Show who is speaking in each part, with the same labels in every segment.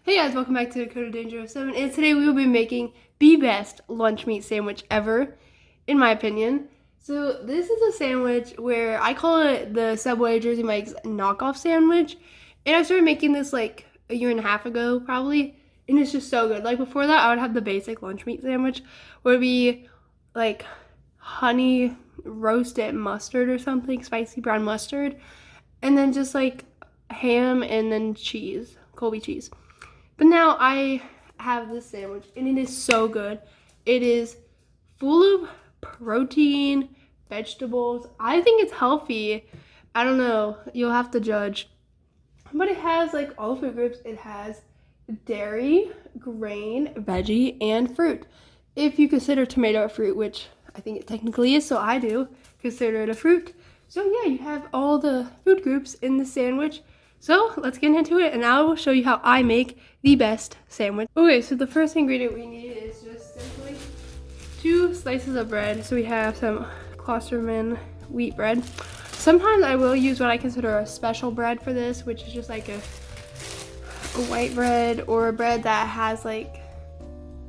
Speaker 1: Hey guys, welcome back to the Code of Danger 7, and today we will be making the best lunch meat sandwich ever, in my opinion. So this is a sandwich where I call it the Subway Jersey Mike's knockoff sandwich, and I started making this like a year and a half ago probably, and it's just so good. Like before that, I would have the basic lunch meat sandwich, where it would be like honey roasted mustard or something, spicy brown mustard, and then just like ham and then cheese, Colby cheese. But now I have this sandwich and it is so good. It is full of protein, vegetables. I think it's healthy. I don't know. You'll have to judge. But it has like all the food groups. It has dairy, grain, veggie, and fruit. If you consider tomato a fruit, which I think it technically is, so I do consider it a fruit. So yeah, you have all the food groups in the sandwich. So let's get into it, and I will show you how I make the best sandwich. Okay, so the first ingredient we need is just simply 2 slices of bread. So we have some Klosterman wheat bread. Sometimes I will use what I consider a special bread for this, which is just like a white bread or a bread that has like,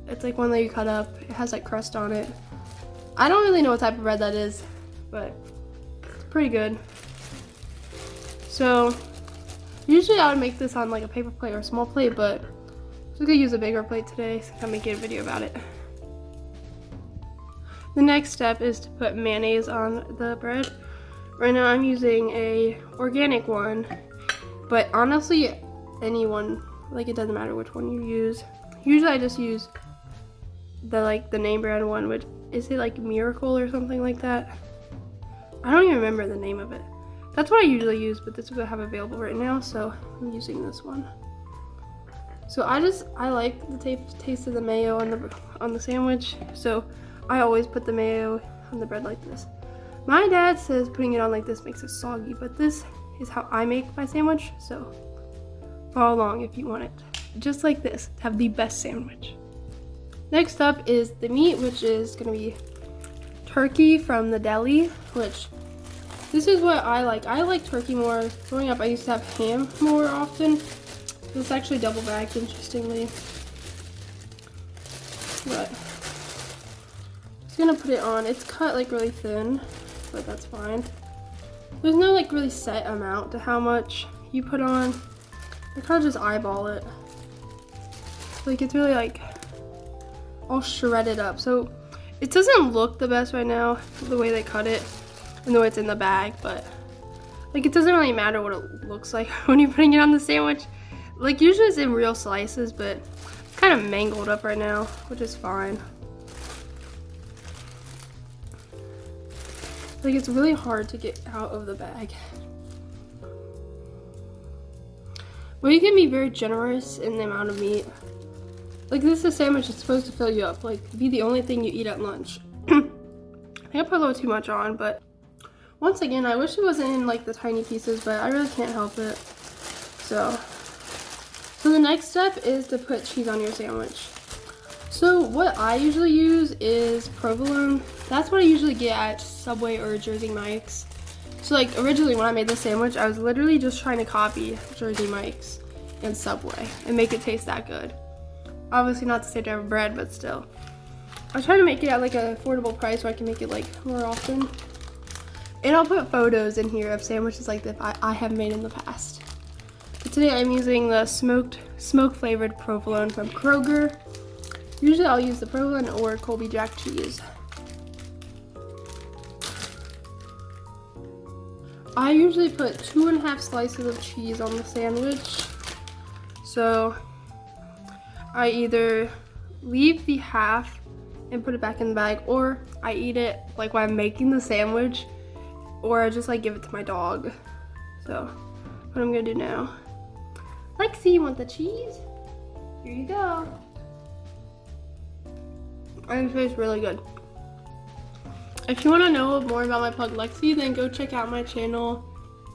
Speaker 1: it's like one that you cut up. It has like crust on it. I don't really know what type of bread that is, but it's pretty good. So usually I would make this on like a paper plate or a small plate, but I'm just gonna use a bigger plate today since I'm making a video about it. The next step is to put mayonnaise on the bread. Right now I'm using a organic one, but honestly anyone, like it doesn't matter which one you use. Usually I just use the name brand one, which is it like Miracle or something like that? I don't even remember the name of it. That's what I usually use, but this is what I have available right now, so I'm using this one. So I like the taste of the mayo on the sandwich, so I always put the mayo on the bread like this. My dad says putting it on like this makes it soggy, but this is how I make my sandwich, so follow along if you want it just like this to have the best sandwich. Next up is the meat, which is gonna be turkey from the deli, which this is what I like. I like turkey more. Growing up, I used to have ham more often. It's actually double bagged, interestingly. But just gonna put it on. It's cut like really thin, but that's fine. There's no like really set amount to how much you put on. I kind of just eyeball it. Like it's really like all shredded up. So it doesn't look the best right now, the way they cut it. I know it's in the bag, but like it doesn't really matter what it looks like when you're putting it on the sandwich. Like usually it's in real slices, but it's kind of mangled up right now, which is fine. Like it's really hard to get out of the bag. But you can be very generous in the amount of meat. Like this is a sandwich that's supposed to fill you up, like be the only thing you eat at lunch. I think I put a little too much on, but once again, I wish it wasn't in like the tiny pieces, but I really can't help it. So the next step is to put cheese on your sandwich. So what I usually use is provolone. That's what I usually get at Subway or Jersey Mike's. So like originally when I made this sandwich, I was literally just trying to copy Jersey Mike's and Subway and make it taste that good. Obviously not the same type of bread, but still. I was trying to make it at like an affordable price so I can make it like more often. And I'll put photos in here of sandwiches like that I have made in the past. But today I'm using the smoke flavored provolone from Kroger. Usually I'll use the provolone or Colby Jack cheese. I usually put 2.5 slices of cheese on the sandwich. So I either leave the half and put it back in the bag, or I eat it like when I'm making the sandwich, or I just like give it to my dog. So what I'm gonna do now. Lexi, you want the cheese? Here you go. I think it tastes really good. If you want to know more about my pug Lexi, then go check out my channel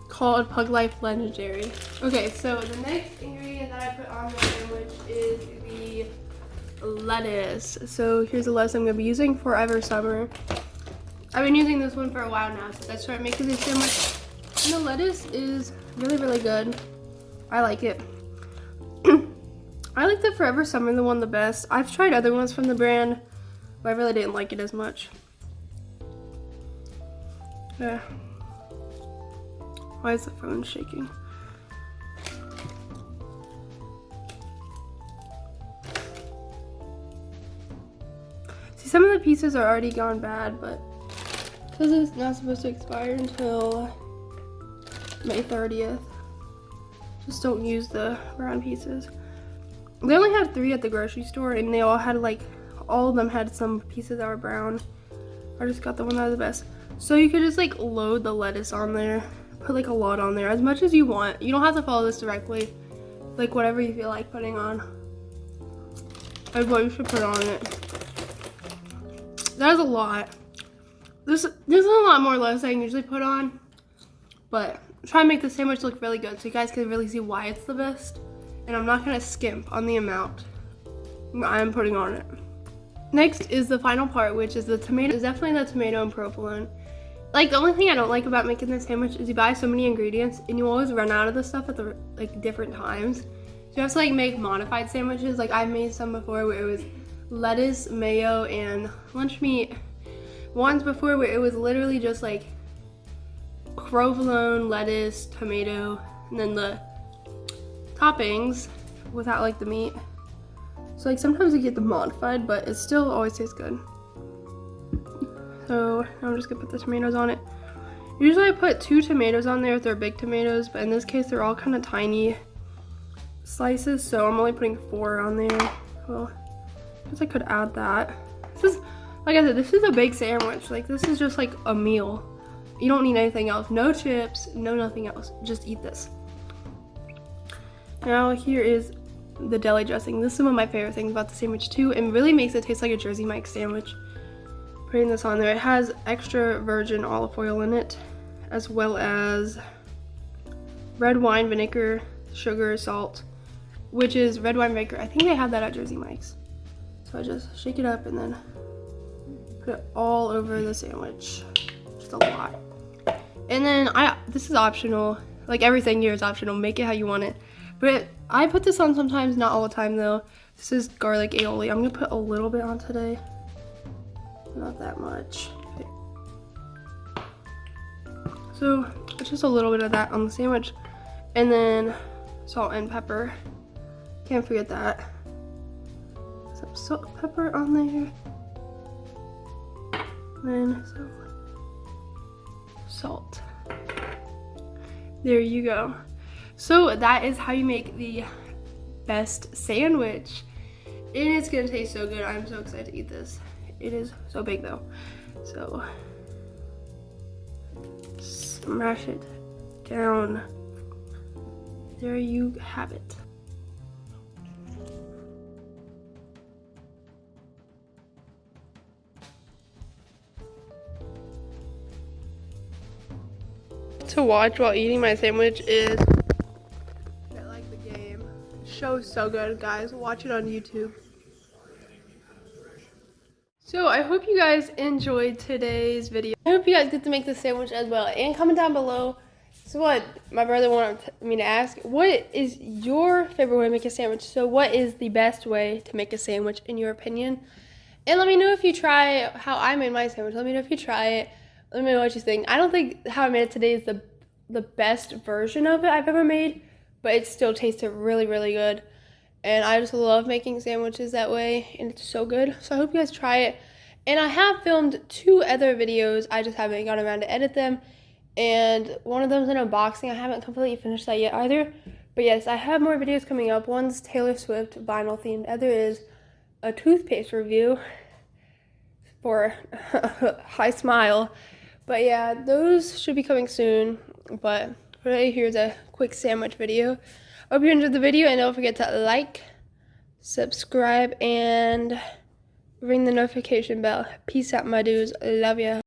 Speaker 1: called Pug Life Legendary. Okay, so the next ingredient that I put on the sandwich is the lettuce. So here's the lettuce I'm gonna be using forever summer. I've been using this one for a while now since I started making this sandwich. And the lettuce is really, really good. I like it. I like the Forever Summer one the best. I've tried other ones from the brand, but I really didn't like it as much. Yeah. Why is the phone shaking? See, some of the pieces are already gone bad, but because it's not supposed to expire until May 30th, just don't use the brown pieces. They only had 3 at the grocery store, and they all had like, all of them had some pieces that were brown. I just got the one that was the best. So you could just like load the lettuce on there, put like a lot on there, as much as you want. You don't have to follow this directly, like whatever you feel like putting on. That's what you should put on it. That is a lot. This is a lot more lettuce than I usually put on, but I'm trying to make the sandwich look really good so you guys can really see why it's the best. And I'm not gonna skimp on the amount I'm putting on it. Next is the final part, which is the tomato. It's definitely the tomato and provolone. Like, the only thing I don't like about making this sandwich is you buy so many ingredients and you always run out of the stuff at the like different times. So you have to like make modified sandwiches. Like, I've made some before where it was lettuce, mayo, and lunch meat. Ones before where it was literally just like provolone, lettuce, tomato, and then the toppings without like the meat. So like sometimes you get the modified, but it still always tastes good. So I'm just gonna put the tomatoes on it. Usually I put 2 tomatoes on there if they're big tomatoes, but in this case they're all kind of tiny slices, so I'm only putting 4 on there. Well, I guess I could add that. This is, like I said, this is a big sandwich. Like, this is just like a meal. You don't need anything else. No chips, no nothing else. Just eat this. Now here is the deli dressing. This is one of my favorite things about the sandwich too. It really makes it taste like a Jersey Mike's sandwich. Putting this on there. It has extra virgin olive oil in it, as well as red wine vinegar, sugar, salt, which is red wine vinegar. I think they have that at Jersey Mike's. So I just shake it up and then put it all over the sandwich. Just a lot. And then this is optional. Like, everything here is optional. Make it how you want it. But I put this on sometimes, not all the time though. This is garlic aioli. I'm gonna put a little bit on today. Not that much. Okay. So just a little bit of that on the sandwich. And then salt and pepper. Can't forget that. Some salt, pepper on there. And then some salt. There you go. So that is how you make the best sandwich. And it's gonna taste so good. I'm so excited to eat this. It is so big though. So smash it down. There you have it. To watch while eating my sandwich is show's so good, guys. Watch it on YouTube. So I hope you guys enjoyed today's video. I hope you guys get to make the sandwich as well. And comment down below. So what my brother wanted me to ask, what is your favorite way to make a sandwich? So what is the best way to make a sandwich in your opinion? And let me know if you try how I made my sandwich. Let me know if you try it. Let me know what you think. I don't think how I made it today is the best version of it I've ever made, but it still tasted really, really good. And I just love making sandwiches that way, and it's so good. So I hope you guys try it. And I have filmed 2 other videos. I just haven't gotten around to edit them. And one of them is an unboxing. I haven't completely finished that yet either. But yes, I have more videos coming up. One's Taylor Swift vinyl themed. The other is a toothpaste review for High Smile. But yeah, those should be coming soon. But today, here's a quick sandwich video. Hope you enjoyed the video, and don't forget to like, subscribe, and ring the notification bell. Peace out, my dudes. Love ya.